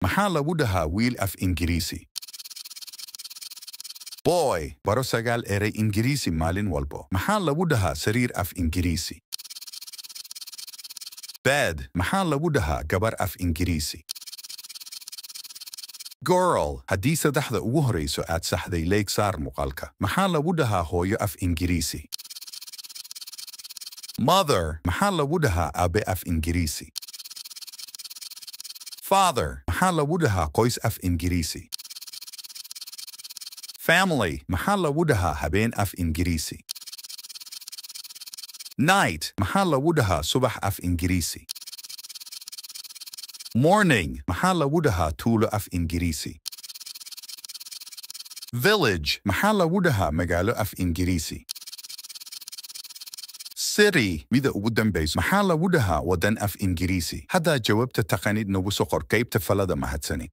maxaa lagu dhahaa wiil af Ingiriisi? Boy, baro sagaal eray Ingiriisi maalin walbo. Maxaa lagu dhahaa sariir af Ingiriisi? Bed, maxaa lagu dhahaa gabar af Ingiriisi? Girl, haddii saddexda ugu horeyso aad saxday leeg saar muuqaalka. Maxaa lagu dhahaa hooyo af Ingiriisi? Mother, maxaa lagu dhahaa aabe af Ingiriisi? Father, maxaa lagu dhahaa qoys af Ingiriisi? Family, maxaa lagu dhahaa habeen af Ingiriisi? Night, maxaa lagu dhahaa subax af Ingiriisi? Morning, maxaa lagu dhahaa tuulo af Ingiriisi? Village, maxaa lagu dhahaa magaalo af Ingiriisi? City, mida ugu dambayso, maxaa lagu dhahaa waddan af Ingiriisi? Haddaa jawaabta taqaanid nagu soo qor qaybta falada mahadsani.